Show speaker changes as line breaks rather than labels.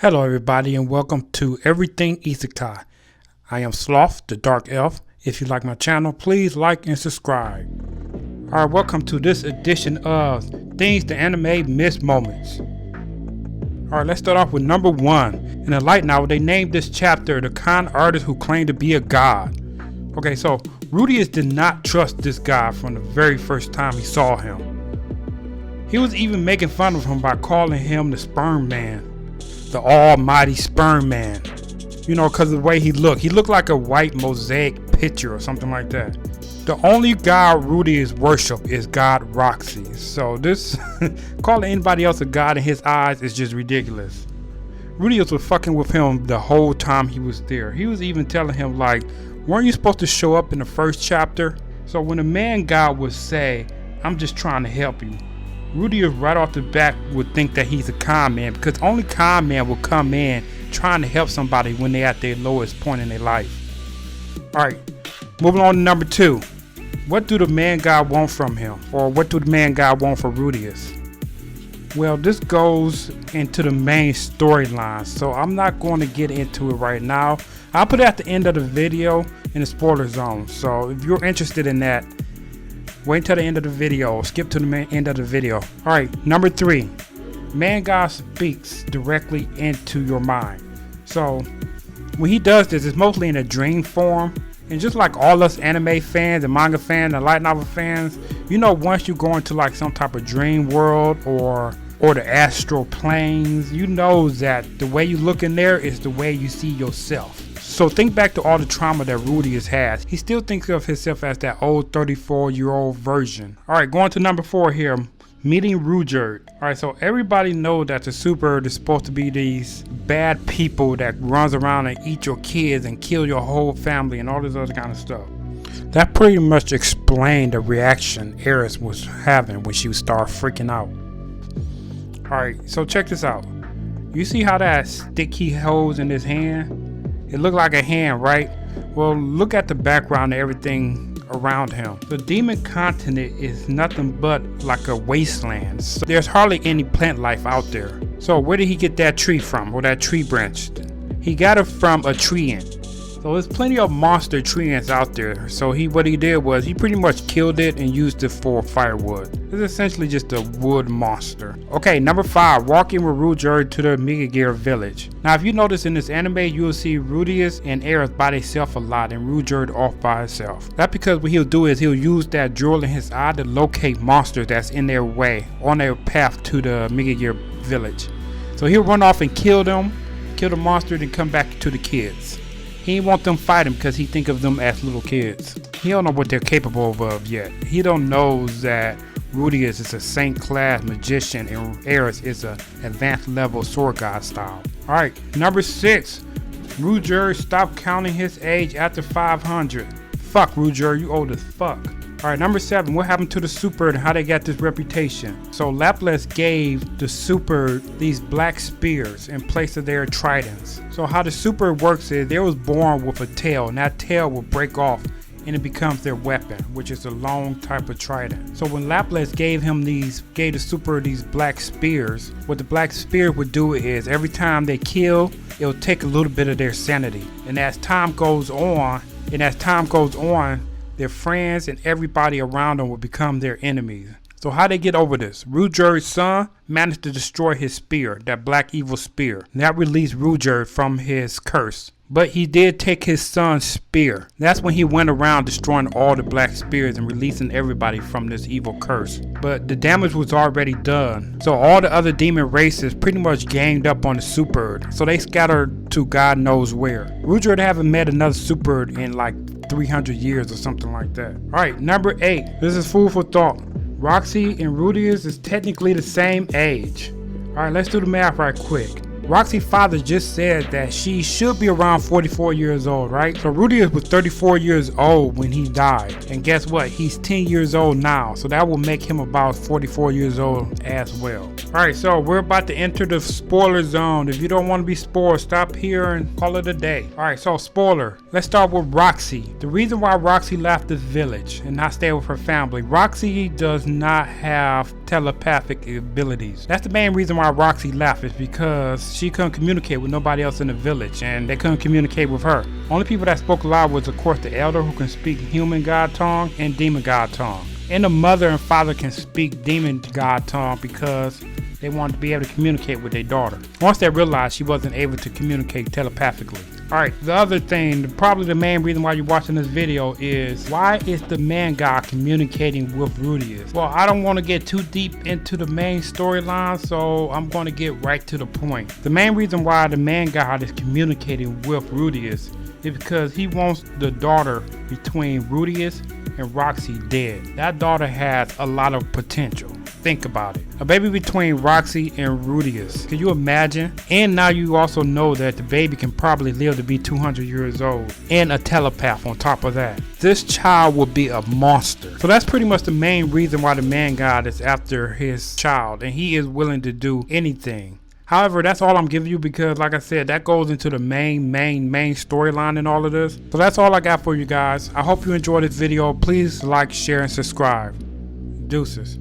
Hello everybody and welcome to Everything Isekai. I am Sloth, the Dark Elf. If you like my channel, please like and subscribe. Alright, welcome to this edition of Things the Anime Missed Moments. Alright, let's start off with number 1. In the light novel, they named this chapter The Con Artist Who Claimed to Be a God. Okay, so Rudius did not trust this guy from the very first time he saw him. He was even making fun of him by calling him the Sperm Man. The almighty sperm man, you know, because of the way he looked. He looked like a white mosaic picture or something like that. The only god Rudius worship is God Roxy. So this calling anybody else a god in his eyes is just ridiculous. Rudius was fucking with him the whole time he was there. He was even telling him, like, weren't you supposed to show up in the first chapter? So when the man god would say, I'm just trying to help you, Rudius right off the bat would think that he's a con man, because only con man will come in trying to help somebody when they're at their lowest point in their life. Alright, moving on to number 2. What do the man god want from him? Or what do the man god want for Rudius? Well, this goes into the main storyline, so I'm not going to get into it right now. I'll put it at the end of the video in the spoiler zone, so if you're interested in that, wait until the end of the video, or skip to the end of the video. Alright, number 3. Man God speaks directly into your mind. So, when he does this, it's mostly in a dream form. And just like all us anime fans and manga fans and light novel fans, you know, once you go into like some type of dream world or the astral planes, you know that the way you look in there is the way you see yourself. So think back to all the trauma that Rudius has. He still thinks of himself as that old 34-year-old version. Alright, going to number 4 here. Meeting Rudius. Alright, so everybody knows that the Super is supposed to be these bad people that runs around and eat your kids and kill your whole family and all this other kind of stuff. That pretty much explained the reaction Eris was having when she started freaking out. Alright, so check this out. You see how that stick he holds in his hand? It looked like a hand, right? Well, look at the background and everything around him. The demon continent is nothing but like a wasteland. So there's hardly any plant life out there. So where did he get that tree from, or that tree branch? He got it from a tree ant. So there's plenty of monster tree ants out there. So what he did was he pretty much killed it and used it for firewood. It's essentially just a wood monster. Okay, number 5, walking with Rudius to the Megagear village. Now if you notice in this anime, you will see Rudius and Eris by themselves a lot and Rudius off by himself. That's because what he'll do is he'll use that drill in his eye to locate monsters that's in their way, on their path to the Megagear village. So he'll run off and kill them, kill the monster, then come back to the kids. He ain't want them fighting because he think of them as little kids. He don't know what they're capable of yet. He don't know that Rudius is a saint class magician and Eris is a advanced level sword god style. Alright, number 6. Rudius stopped counting his age after 500. Fuck Rudius, you old as fuck. Alright, number 7. What happened to the Super and how they got this reputation? So Laplace gave the Super these black spears in place of their tridents. So how the Super works is they was born with a tail, and that tail will break off and it becomes their weapon, which is a long type of trident. So when Laplace gave the Super these black spears, what the black spear would do is every time they kill, it'll take a little bit of their sanity. And as time goes on, their friends and everybody around them will become their enemies. So how they get over this? Rudius' son managed to destroy his spear, that black evil spear. And that released Rudius from his curse. But he did take his son's spear. That's when he went around destroying all the black spears and releasing everybody from this evil curse. But the damage was already done. So all the other demon races pretty much ganged up on the Super. So they scattered to God knows where. Rudius haven't met another Super in like 300 years or something like that. Alright, number 8. This is food for thought. Roxy and Rudius is technically the same age. Alright, let's do the math right quick. Roxy's father just said that she should be around 44 years old, right? So Rudius was 34 years old when he died. And guess what? He's 10 years old now. So that will make him about 44 years old as well. Alright, so we're about to enter the spoiler zone. If you don't want to be spoiled, stop here and call it a day. Alright, so spoiler. Let's start with Roxy. The reason why Roxy left this village and not stay with her family. Roxy does not have telepathic abilities. That's the main reason why Roxy left, is because she couldn't communicate with nobody else in the village, and they couldn't communicate with her. Only people that spoke loud was, of course, the elder, who can speak human god tongue and demon god tongue. And the mother and father can speak demon god tongue because they wanted to be able to communicate with their daughter, once they realized she wasn't able to communicate telepathically. Alright, the other thing, probably the main reason why you're watching this video, is why is the man god communicating with Rudeus? Well, I don't want to get too deep into the main storyline, so I'm going to get right to the point. The main reason why the man god is communicating with Rudeus is because he wants the daughter between Rudeus and Roxy dead. That daughter has a lot of potential. Think about it. A baby between Roxy and Rudeus. Can you imagine? And now you also know that the baby can probably live to be 200 years old. And a telepath on top of that. This child will be a monster. So that's pretty much the main reason why the man god is after his child. And he is willing to do anything. However, that's all I'm giving you, because like I said, that goes into the main storyline in all of this. So that's all I got for you guys. I hope you enjoyed this video. Please like, share, and subscribe. Deuces.